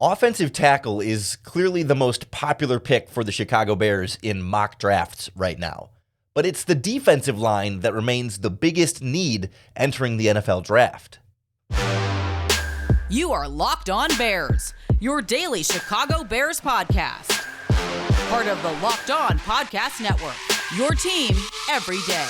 Offensive tackle is clearly the most popular pick for the Chicago Bears in mock drafts right now. But it's the defensive line that remains the biggest need entering the NFL draft. You are Locked On Bears, your daily Chicago Bears podcast. Part of the Locked On Podcast Network, your team every day.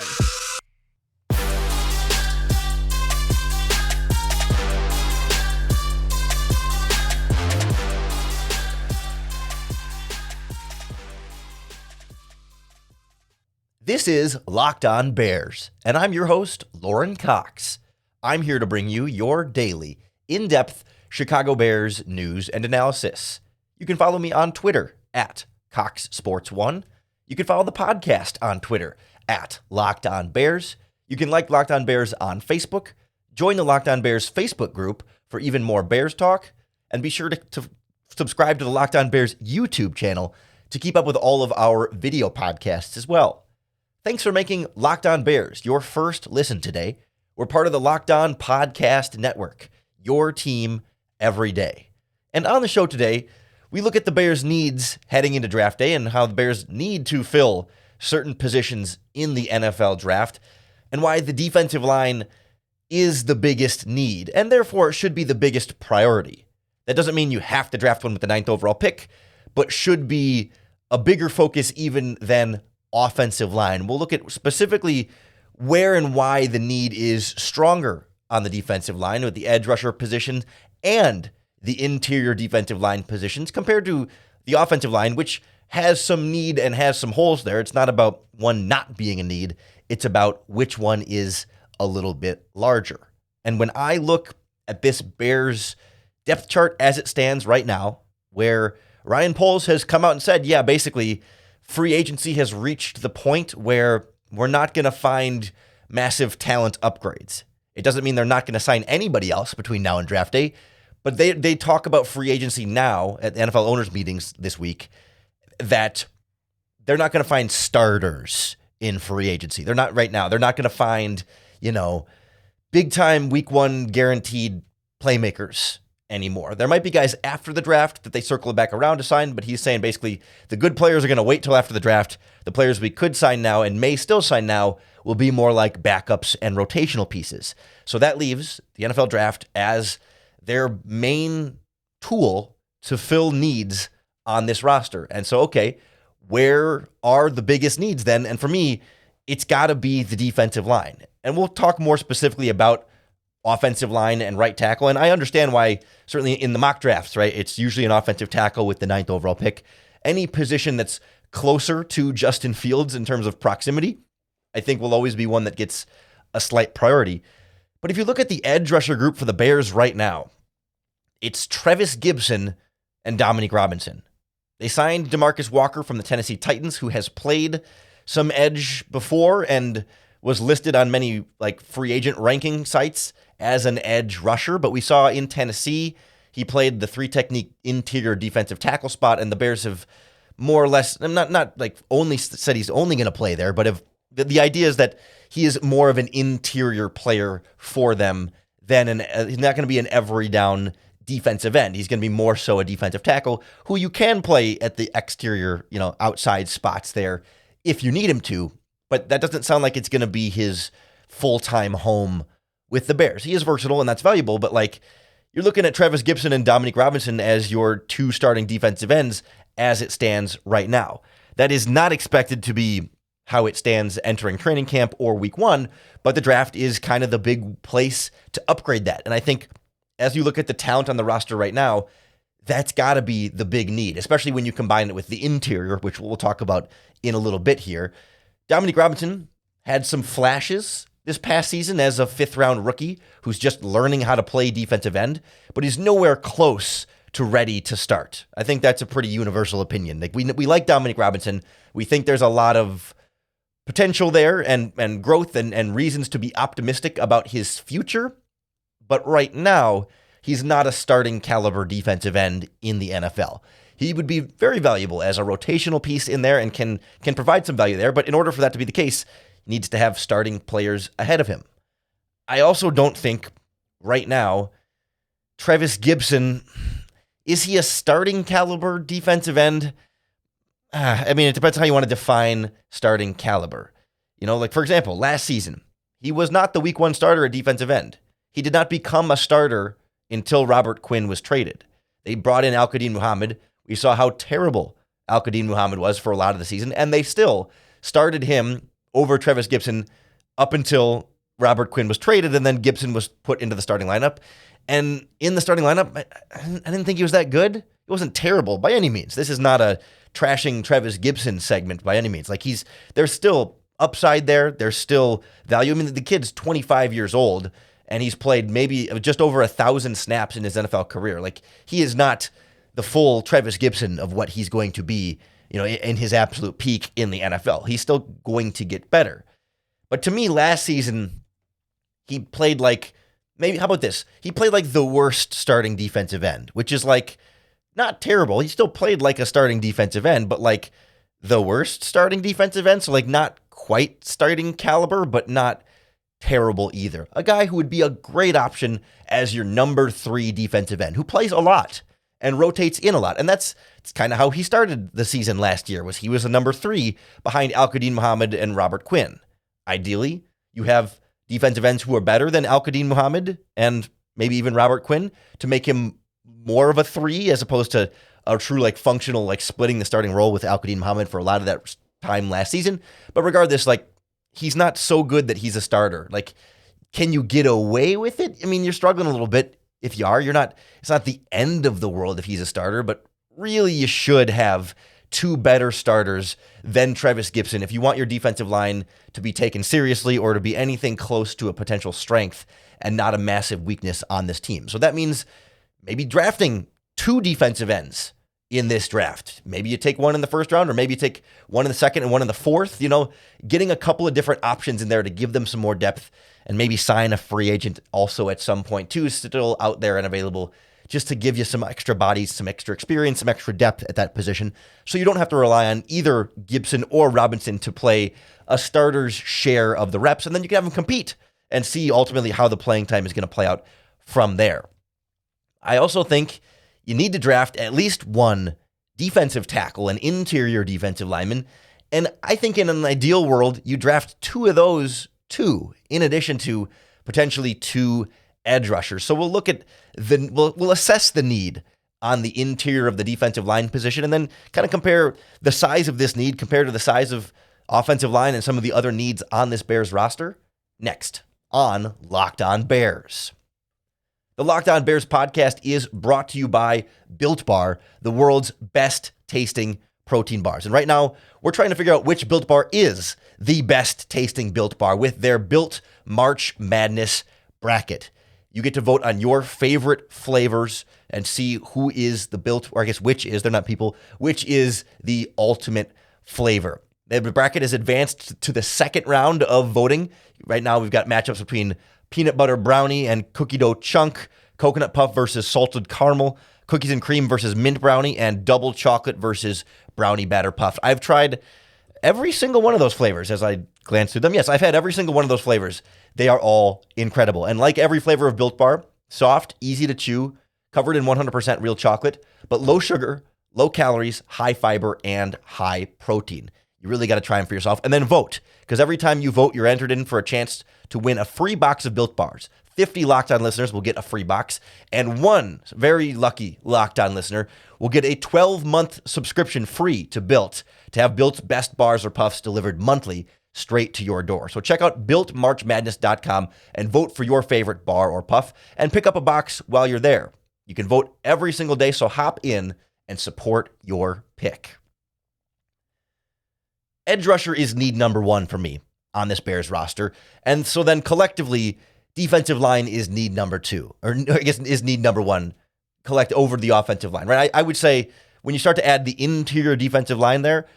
This is Locked On Bears, and I'm your host, Lorin Cox. I'm here to bring you your daily, in-depth Chicago Bears news and analysis. You can follow me on Twitter at CoxSports1. You can follow the podcast on Twitter at Locked On Bears. You can like Locked On Bears on Facebook. Join the Locked On Bears Facebook group for even more Bears talk. And be sure to subscribe to the Locked On Bears YouTube channel to keep up with all of our video podcasts as well. Thanks for making Locked On Bears your first listen today. We're part of the Locked On Podcast Network, your team every day. And on the show today, we look at the Bears' needs heading into draft day and how the Bears need to fill certain positions in the NFL draft and why the defensive line is the biggest need and therefore should be the biggest priority. That doesn't mean you have to draft one with the 9th overall pick, but should be a bigger focus even than offensive line. We'll look at specifically where and why the need is stronger on the defensive line with the edge rusher position and the interior defensive line positions compared to the offensive line, which has some need and has some holes there. It's not about one not being a need. It's about which one is a little bit larger. And when I look at this Bears depth chart as it stands right now, where Ryan Poles has come out and said, yeah, basically, free agency has reached the point where we're not going to find massive talent upgrades. It doesn't mean they're not going to sign anybody else between now and draft day, but they talk about free agency now at NFL owners meetings this week that they're not going to find starters in free agency. They're not right now. They're not going to find, big time week one guaranteed playmakers anymore. There might be guys after the draft that they circle back around to sign, but he's saying basically the good players are going to wait till after the draft. The players we could sign now and may still sign now will be more like backups and rotational pieces. So that leaves the NFL draft as their main tool to fill needs on this roster. And so, okay, where are the biggest needs then? And for me, it's got to be the defensive line. And we'll talk more specifically about offensive line and right tackle. And I understand why, certainly in the mock drafts, right, it's usually an offensive tackle with the 9th overall pick. Any position that's closer to Justin Fields in terms of proximity, I think will always be one that gets a slight priority. But if you look at the edge rusher group for the Bears right now, it's Trevis Gibson and Dominique Robinson. They signed DeMarcus Walker from the Tennessee Titans, who has played some edge before and was listed on many free agent ranking sites as an edge rusher, but we saw in Tennessee, he played the 3-technique interior defensive tackle spot, and the Bears have more or less, not only said he's only going to play there, but the idea is that he is more of an interior player for them than he's not going to be an every down defensive end. He's going to be more so a defensive tackle who you can play at the exterior, outside spots there if you need him to, but that doesn't sound like it's going to be his full-time home with the Bears. He is versatile, and that's valuable, but you're looking at Trevis Gibson and Dominique Robinson as your two starting defensive ends as it stands right now. That is not expected to be how it stands entering training camp or week one, but the draft is kind of the big place to upgrade that. And I think as you look at the talent on the roster right now, that's got to be the big need, especially when you combine it with the interior, which we'll talk about in a little bit here. Dominique Robinson had some flashes this past season as a 5th-round rookie who's just learning how to play defensive end, but he's nowhere close to ready to start. I think that's a pretty universal opinion. We like Dominique Robinson. We think there's a lot of potential there and growth and reasons to be optimistic about his future, but right now, he's not a starting caliber defensive end in the NFL. He would be very valuable as a rotational piece in there and can provide some value there, but in order for that to be the case, he needs to have starting players ahead of him. I also don't think right now Trevis Gibson Is he a starting caliber defensive end? I mean, it depends how you want to define starting caliber. Like for example, last season, he was not the week one starter at defensive end. He did not become a starter until Robert Quinn was traded. They brought in Al-Quadin Muhammad. We saw how terrible Al-Quadin Muhammad was for a lot of the season, and they still started him over Trevis Gipson up until Robert Quinn was traded, and then Gipson was put into the starting lineup. And in the starting lineup, I didn't think he was that good. It wasn't terrible by any means. This is not a trashing Trevis Gipson segment by any means. Like there's still upside there. There's still value. I mean, the kid's 25 years old, and he's played maybe just over 1,000 snaps in his NFL career. Like, he is not the full Trevis Gipson of what he's going to be, in his absolute peak in the NFL. He's still going to get better. But to me, last season, he played like, how about this? He played like the worst starting defensive end, which is like not terrible. He still played like a starting defensive end, but like the worst starting defensive end. So like not quite starting caliber, but not terrible either. A guy who would be a great option as your number 3 defensive end, who plays a lot and rotates in a lot. And it's kind of how he started the season last year. He was a number 3 behind Al-Quadin Muhammad and Robert Quinn. Ideally, you have defensive ends who are better than Al-Quadin Muhammad and maybe even Robert Quinn to make him more of a 3 as opposed to a true like functional, like splitting the starting role with Al-Quadin Muhammad for a lot of that time last season. But regardless, like, he's not so good that he's a starter. Like, can you get away with it? I mean, you're struggling a little bit if you are. It's not the end of the world if he's a starter, but really you should have 2 better starters than Trevis Gipson if you want your defensive line to be taken seriously or to be anything close to a potential strength and not a massive weakness on this team. So that means maybe drafting 2 defensive ends in this draft. Maybe you take one in the first round, or maybe you take one in the second and one in the fourth, getting a couple of different options in there to give them some more depth, and maybe sign a free agent also at some point too, still out there and available, just to give you some extra bodies, some extra experience, some extra depth at that position. So you don't have to rely on either Gipson or Robinson to play a starter's share of the reps, and then you can have them compete and see ultimately how the playing time is going to play out from there. I also think you need to draft at least one defensive tackle, an interior defensive lineman. And I think in an ideal world, you draft 2 of those too, in addition to potentially 2 edge rushers. So we'll look at we'll assess the need on the interior of the defensive line position, and then kind of compare the size of this need compared to the size of offensive line and some of the other needs on this Bears roster next on Locked On Bears. The Locked On Bears podcast is brought to you by BuiltBar, the world's best tasting protein bars. And right now, we're trying to figure out which Built Bar is the best tasting Built Bar with their Built March Madness bracket. You get to vote on your favorite flavors and see who is the Built, or I guess which is, they're not people, which is the ultimate flavor. The bracket is advanced to the second round of voting. Right now, we've got matchups between peanut butter brownie and cookie dough chunk, coconut puff versus salted caramel, cookies and cream versus mint brownie, and double chocolate versus brownie batter puff. I've tried every single one of those flavors as I glance through them. Yes, I've had every single one of those flavors. They are all incredible. And like every flavor of Built Bar, soft, easy to chew, covered in 100% real chocolate, but low sugar, low calories, high fiber, and high protein. You really got to try them for yourself. And then vote, because every time you vote, you're entered in for a chance to win a free box of Built Bars. 50 Locked On listeners will get a free box, and one very lucky Locked On listener will get a 12-month subscription free to Built to have Built's best bars or puffs delivered monthly straight to your door. So check out BuiltMarchMadness.com and vote for your favorite bar or puff and pick up a box while you're there. You can vote every single day, so hop in and support your pick. Edge rusher is need number 1 for me on this Bears roster. And so then collectively, defensive line is need number 2, or I guess is need number 1 collect over the offensive line, right? I would say when you start to add the interior defensive line there,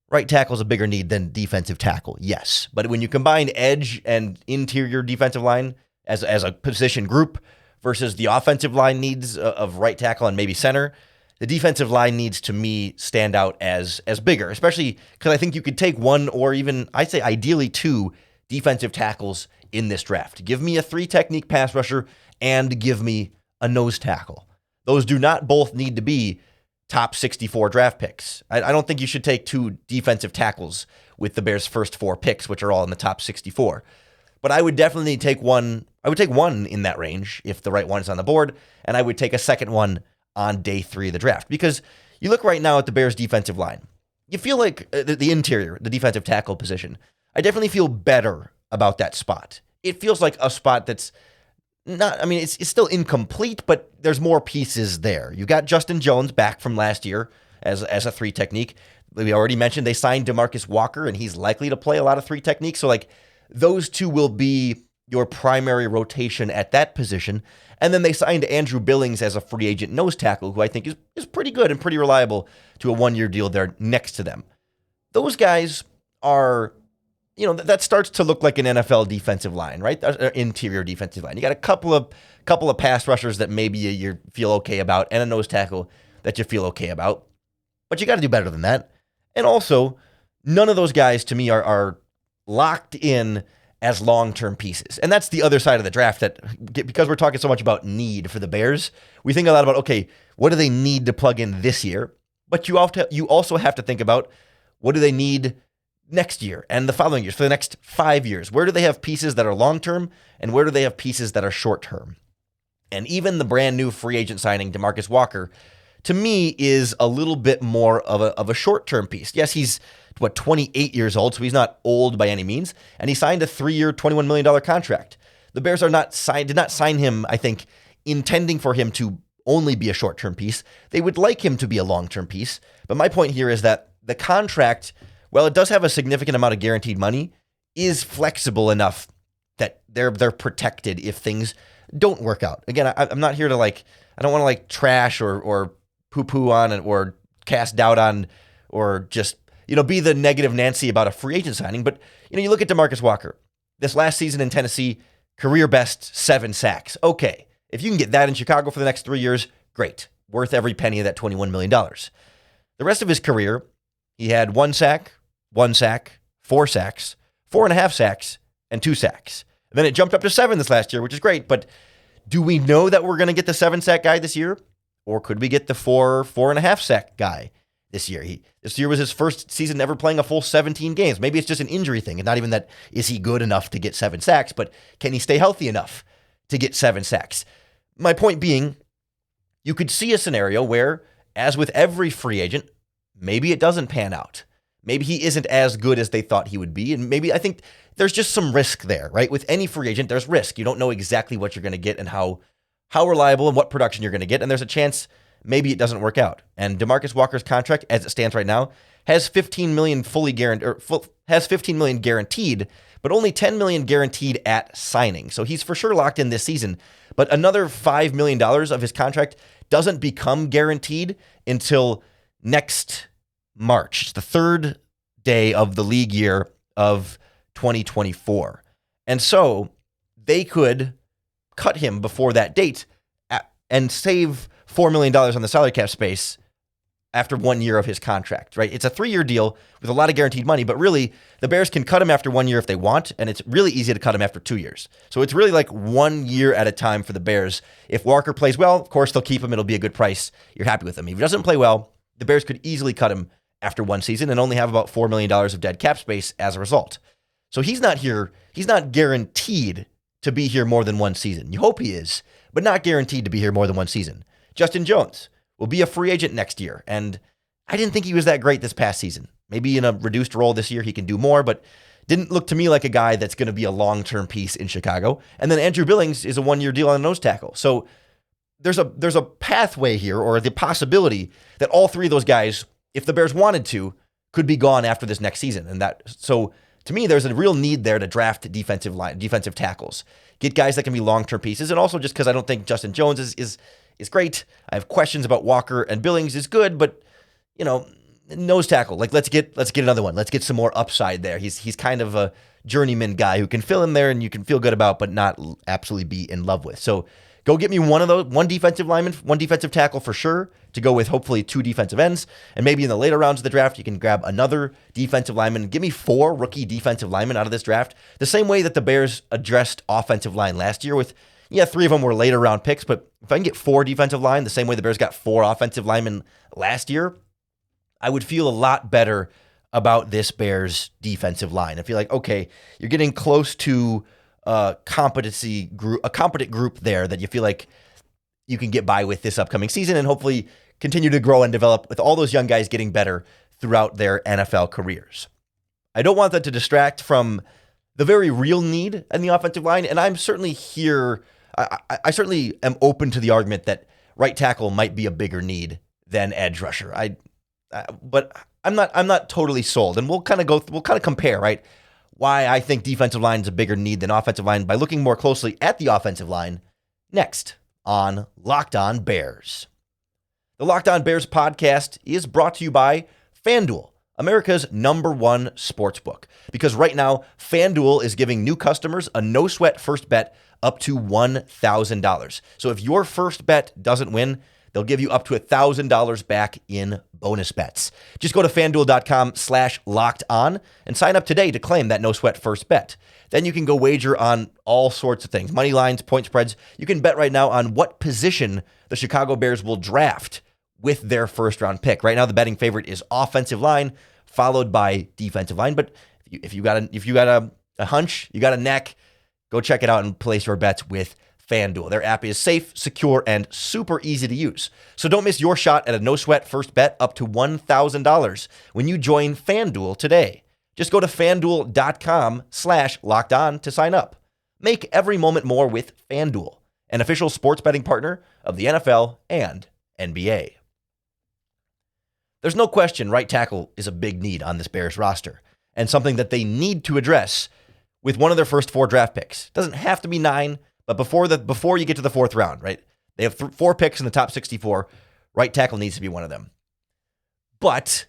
right tackle is a bigger need than defensive tackle, yes. But when you combine edge and interior defensive line as a position group versus the offensive line needs of right tackle and maybe center, the defensive line needs, to me, stand out as bigger, especially because I think you could take 1 or even, I'd say ideally 2 defensive tackles in this draft. Give me a 3-technique pass rusher and give me a nose tackle. Those do not both need to be top 64 draft picks. I don't think you should take 2 defensive tackles with the Bears' first 4 picks, which are all in the top 64. But I would definitely take one. I would take one in that range if the right one is on the board, and I would take a second one on day 3 of the draft. Because you look right now at the Bears' defensive line. You feel like the interior, the defensive tackle position, I definitely feel better about that spot. It feels like a spot that's not, I mean, it's still incomplete, but there's more pieces there. You got Justin Jones back from last year as a 3 technique. We already mentioned they signed DeMarcus Walker, and he's likely to play a lot of 3 techniques. So, like, those 2 will be your primary rotation at that position. And then they signed Andrew Billings as a free agent nose tackle, who I think is pretty good and pretty reliable to a 1-year deal there next to them. Those guys are, that starts to look like an NFL defensive line, right? Interior defensive line. You got a couple of pass rushers that maybe you feel okay about, and a nose tackle that you feel okay about. But you got to do better than that. And also, none of those guys to me are locked in as long-term pieces. And that's the other side of the draft that, because we're talking so much about need for the Bears, we think a lot about, okay, what do they need to plug in this year? But you also have to think about, what do they need next year and the following years, for the next 5 years? Where do they have pieces that are long-term, and where do they have pieces that are short-term? And even the brand new free agent signing, DeMarcus Walker, to me is a little bit more of a short-term piece. Yes, he's 28 years old, so he's not old by any means, and he signed a 3-year, $21 million contract. The Bears did not sign him, I think, intending for him to only be a short-term piece. They would like him to be a long-term piece, but my point here is that the contract, while it does have a significant amount of guaranteed money, is flexible enough that they're protected if things don't work out. Again, I'm not here to I don't want to trash or poo-poo on it or cast doubt on or just be the negative Nancy about a free agent signing. But you look at DeMarcus Walker this last season in Tennessee, career best 7 sacks. Okay, if you can get that in Chicago for the next 3 years, great, worth every penny of that $21 million. The rest of his career, he had 1 sack, 4 sacks, 4.5 sacks, and 2 sacks. And then it jumped up to 7 this last year, which is great. But do we know that we're going to get the 7-sack guy this year? Or could we get the 4.5 sack guy this year? This year was his first season ever playing a full 17 games. Maybe it's just an injury thing. And not even that, is he good enough to get 7 sacks, but can he stay healthy enough to get 7 sacks? My point being, you could see a scenario where, as with every free agent, maybe it doesn't pan out. Maybe he isn't as good as they thought he would be. And maybe, I think there's just some risk there, right? With any free agent, there's risk. You don't know exactly what you're going to get and how reliable and what production you're going to get. And there's a chance maybe it doesn't work out. And DeMarcus Walker's contract, as it stands right now, has $15 million guaranteed, but only $10 million guaranteed at signing. So he's for sure locked in this season. But another $5 million of his contract doesn't become guaranteed until next March. It's the 3rd day of the league year of 2024. And so they could cut him before that date and save $4 million on the salary cap space after 1 year of his contract, right? It's a 3-year deal with a lot of guaranteed money, but really the Bears can cut him after 1 year if they want, and it's really easy to cut him after 2 years. So it's really like 1 year at a time for the Bears. If Walker plays well, of course they'll keep him. It'll be a good price. You're happy with him. If he doesn't play well, the Bears could easily cut him after 1 season and only have about $4 million of dead cap space as a result. So he's not here. He's not guaranteed to be here more than 1 season. You hope he is, but not guaranteed to be here more than 1 season. Justin Jones will be a free agent next year, and I didn't think he was that great this past season. Maybe in a reduced role this year he can do more, but didn't look to me like a guy that's going to be a long-term piece in Chicago. And then Andrew Billings is a 1-year deal on a nose tackle. So there's a pathway here, or the possibility that all 3 of those guys, if the Bears wanted to, could be gone after this next season. And so to me, there's a real need there to draft defensive tackles, get guys that can be long-term pieces. And also just because I don't think Justin Jones is great. I have questions about Walker, and Billings is good, but nose tackle. Let's get another one. Let's get some more upside there. He's kind of a journeyman guy who can fill in there and you can feel good about, but not absolutely be in love with. So go get me one of those, one defensive lineman, one defensive tackle for sure, to go with hopefully 2 defensive ends. And maybe in the later rounds of the draft, you can grab another defensive lineman. Give me 4 rookie defensive linemen out of this draft, the same way that the Bears addressed offensive line last year with, Yeah, 3 of them were later round picks, but if I can get 4 defensive line, the same way the Bears got 4 offensive linemen last year, I would feel a lot better about this Bears defensive line. I feel like, okay, you're getting close to a competent group there that you feel like you can get by with this upcoming season and hopefully continue to grow and develop with all those young guys getting better throughout their NFL careers. I don't want that to distract from the very real need in the offensive line, and I'm certainly here. I certainly am open to the argument that right tackle might be a bigger need than edge rusher. But I'm not totally sold, and we'll kind of compare, right? Why I think defensive line is a bigger need than offensive line by looking more closely at the offensive line next on Locked On Bears. The Locked On Bears podcast is brought to you by FanDuel, America's #1 sportsbook. Because right now, FanDuel is giving new customers a no-sweat first bet up to $1,000. So if your first bet doesn't win, they'll give you up to $1,000 back in bonus bets. Just go to FanDuel.com/lockedon and sign up today to claim that no-sweat first bet. Then you can go wager on all sorts of things, money lines, point spreads. You can bet right now on what position the Chicago Bears will draft with their first-round pick. Right now, the betting favorite is offensive line, followed by defensive line. But if you got a hunch, you got a neck, go check it out and place your bets with FanDuel. Their app is safe, secure, and super easy to use. So don't miss your shot at a no-sweat first bet up to $1,000 when you join FanDuel today. Just go to FanDuel.com/lockedon to sign up. Make every moment more with FanDuel, an official sports betting partner of the NFL and NBA. There's no question right tackle is a big need on this Bears roster and something that they need to address with one of their first 4 draft picks. It doesn't have to be 9, but before you get to the 4th round, right? They have 4 picks in the top 64. Right tackle needs to be one of them. But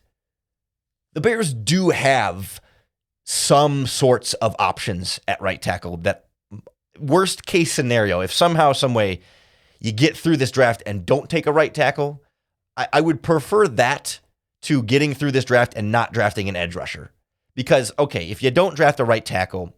the Bears do have some sorts of options at right tackle that, worst case scenario, if somehow, some way you get through this draft and don't take a right tackle, I would prefer that to getting through this draft and not drafting an edge rusher. Because, okay, if you don't draft a right tackle,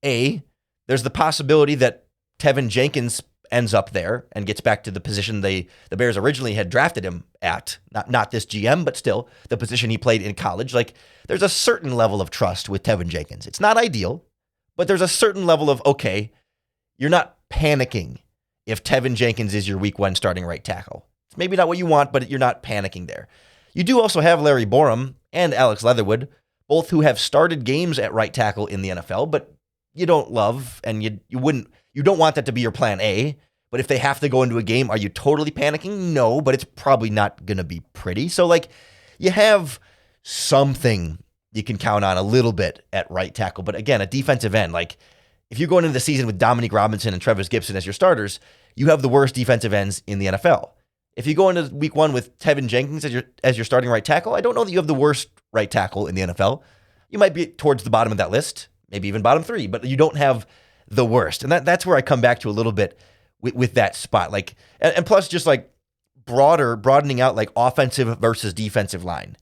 there's the possibility that Tevin Jenkins ends up there and gets back to the position the Bears originally had drafted him at. Not this GM, but still the position he played in college. Like, there's a certain level of trust with Tevin Jenkins. It's not ideal, but there's a certain level of, okay, you're not panicking if Tevin Jenkins is your week 1 starting right tackle. It's maybe not what you want, but you're not panicking there. You do also have Larry Borom and Alex Leatherwood, both who have started games at right tackle in the NFL, but you don't love, and you don't want that to be your plan A. But if they have to go into a game, are you totally panicking? No, but it's probably not going to be pretty. So, like, you have something you can count on a little bit at right tackle. But again, a defensive end, like, if you're going into the season with Dominique Robinson and Travis Gibson as your starters, you have the worst defensive ends in the NFL. If you go into week 1 with Tevin Jenkins as your starting right tackle, I don't know that you have the worst right tackle in the NFL. You might be towards the bottom of that list, maybe even bottom 3, but you don't have the worst. And that's where I come back to a little bit with that spot. Like, and plus just like broadening out like offensive versus defensive line.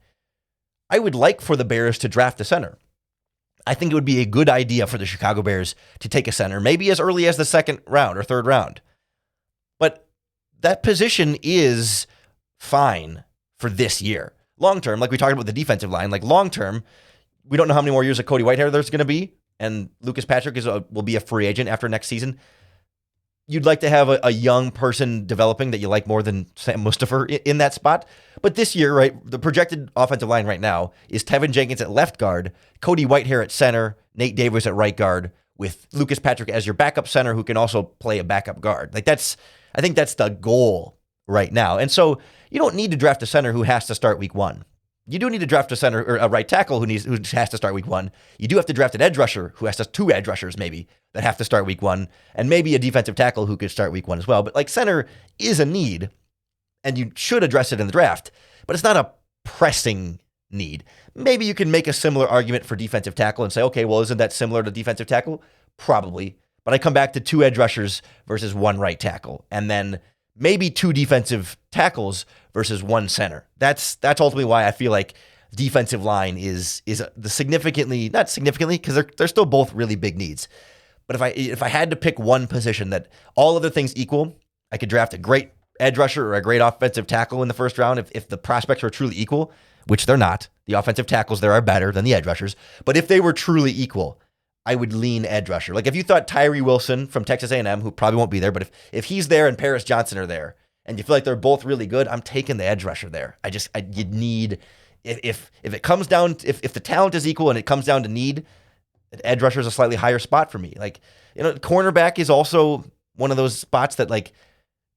I would like for the Bears to draft a center. I think it would be a good idea for the Chicago Bears to take a center, maybe as early as the 2nd round or 3rd round. But that position is fine for this year. Long term, like we talked about the defensive line, like long term, we don't know how many more years of Cody Whitehair there's going to be, and Lucas Patrick will be a free agent after next season. You'd like to have a young person developing that you like more than Sam Mustipher in that spot. But this year, right, the projected offensive line right now is Tevin Jenkins at left guard, Cody Whitehair at center, Nate Davis at right guard, with Lucas Patrick as your backup center who can also play a backup guard. Like, I think that's the goal right now. And so you don't need to draft a center who has to start week 1. You do need to draft a center or a right tackle who has to start week 1. You do have to draft an edge rusher who has to 2 edge rushers maybe that have to start week 1, and maybe a defensive tackle who could start week 1 as well. But like, center is a need, and you should address it in the draft, but it's not a pressing need. Maybe you can make a similar argument for defensive tackle and say, okay, well, isn't that similar to defensive tackle? Probably. But I come back to 2 edge rushers versus 1 right tackle, and then maybe 2 defensive tackles versus 1 center. That's ultimately why I feel like defensive line is the significantly, not significantly, because they're still both really big needs, But if I had to pick one position that all other things equal, I could draft a great edge rusher or a great offensive tackle in the first round if the prospects were truly equal, which they're not. The offensive tackles there are better than the edge rushers. But if they were truly equal, I would lean edge rusher. Like if you thought Tyree Wilson from Texas A&M, who probably won't be there, but if he's there and Paris Johnson are there, and you feel like they're both really good, I'm taking the edge rusher there. You'd need, if it comes down, if the talent is equal and it comes down to need, edge rusher is a slightly higher spot for me. Like, cornerback is also one of those spots that like,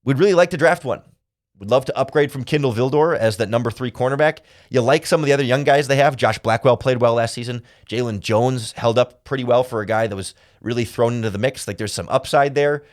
we'd really like to draft one. Would love to upgrade from Kindle Vildor as that number 3 cornerback. You like some of the other young guys they have. Josh Blackwell played well last season. Jalen Jones held up pretty well for a guy that was really thrown into the mix. Like there's some upside there.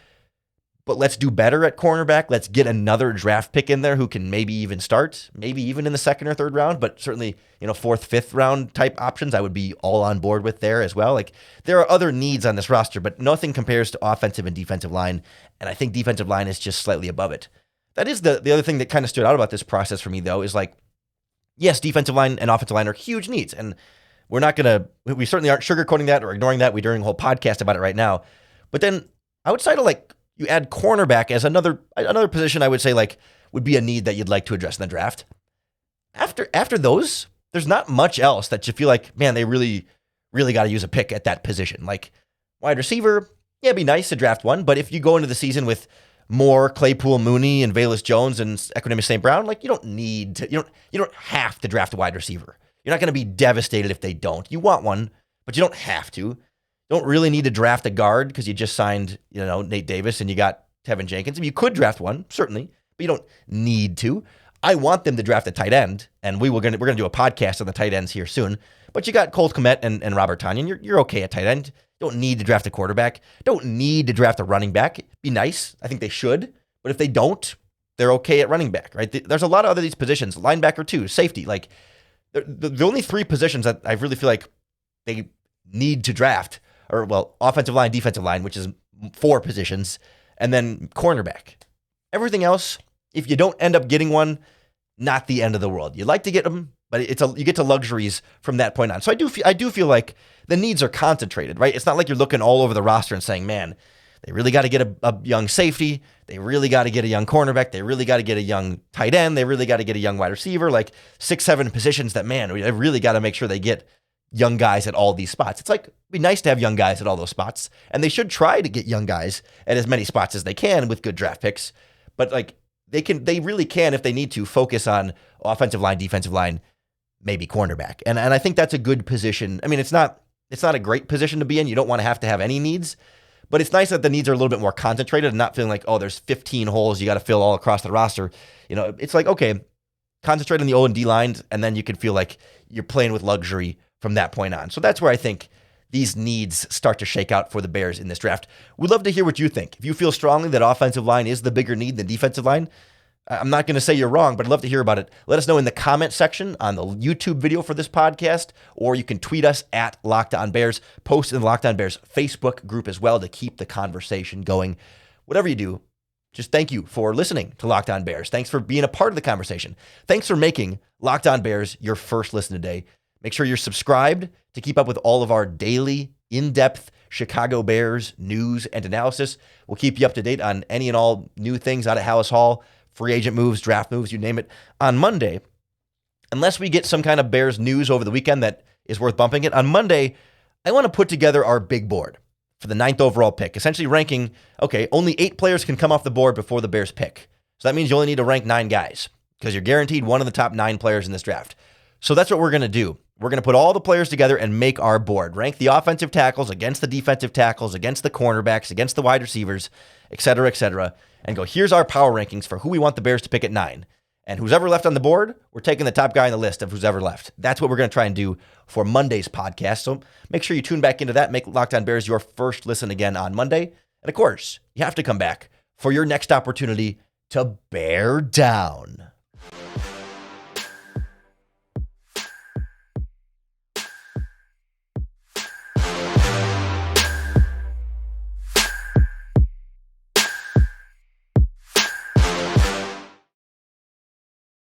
But let's do better at cornerback. Let's get another draft pick in there who can maybe even start, maybe even in the 2nd or 3rd round, but certainly, 4th, 5th round type options I would be all on board with there as well. Like there are other needs on this roster, but nothing compares to offensive and defensive line. And I think defensive line is just slightly above it. That is the other thing that kind of stood out about this process for me, though, is like, yes, defensive line and offensive line are huge needs. And we certainly aren't sugarcoating that or ignoring that. We're doing a whole podcast about it right now. But then outside of like, you add cornerback as another position I would say like would be a need that you'd like to address in the draft. After those, there's not much else that you feel like, man, they really, really got to use a pick at that position. Like wide receiver, yeah, it'd be nice to draft one. But if you go into the season with Moore, Claypool, Mooney, and Velus Jones and Equanimeous St. Brown, like you don't have to draft a wide receiver. You're not going to be devastated if they don't. You want one, but you don't have to. Don't really need to draft a guard because you just signed, Nate Davis and you got Tevin Jenkins. I mean, you could draft one, certainly, but you don't need to. I want them to draft a tight end, and we're going to do a podcast on the tight ends here soon. But you got Colt Kmet and Robert Tonyan. You're okay at tight end. Don't need to draft a quarterback. Don't need to draft a running back. Be nice. I think they should. But if they don't, they're okay at running back, right? There's a lot of other these positions. Linebacker too, safety. Like the only 3 positions that I really feel like they need to draft or offensive line, defensive line, which is 4 positions, and then cornerback. Everything else, if you don't end up getting one, not the end of the world. You'd like to get them, but you get to luxuries from that point on. So I do feel like the needs are concentrated, right? It's not like you're looking all over the roster and saying, man, they really got to get a young safety. They really got to get a young cornerback. They really got to get a young tight end. They really got to get a young wide receiver, like 6, 7 positions that, man, we really got to make sure they get young guys at all these spots. It's like, it'd be nice to have young guys at all those spots, and they should try to get young guys at as many spots as they can with good draft picks. But like they really can, if they need to, focus on offensive line, defensive line, maybe cornerback. And I think that's a good position. I mean, it's not a great position to be in. You don't want to have any needs, but it's nice that the needs are a little bit more concentrated and not feeling like, oh, there's 15 holes you got to fill all across the roster. It's like, okay, concentrate on the O and D lines, and then you can feel like you're playing with luxury from that point on. So that's where I think these needs start to shake out for the Bears in this draft. We'd love to hear what you think. If you feel strongly that offensive line is the bigger need than defensive line, I'm not going to say you're wrong, but I'd love to hear about it. Let us know in the comment section on the YouTube video for this podcast, or you can tweet us at Locked On Bears, post in the Locked On Bears Facebook group as well to keep the conversation going. Whatever you do, just thank you for listening to Locked On Bears. Thanks for being a part of the conversation. Thanks for making Locked On Bears your first listen today. Make sure you're subscribed to keep up with all of our daily, in-depth Chicago Bears news and analysis. We'll keep you up to date on any and all new things out at Hallis Hall, free agent moves, draft moves, you name it. On Monday, unless we get some kind of Bears news over the weekend that is worth bumping it, on Monday, I want to put together our big board for the 9th overall pick, essentially ranking, okay, only 8 players can come off the board before the Bears pick. So that means you only need to rank 9 guys because you're guaranteed one of the top 9 players in this draft. So that's what we're going to do. We're going to put all the players together and make our board. Rank the offensive tackles against the defensive tackles, against the cornerbacks, against the wide receivers, et cetera, and go, here's our power rankings for who we want the Bears to pick at 9. And who's ever left on the board, we're taking the top guy on the list of who's ever left. That's what we're going to try and do for Monday's podcast. So make sure you tune back into that. Make Locked On Bears your first listen again on Monday. And of course, you have to come back for your next opportunity to bear down.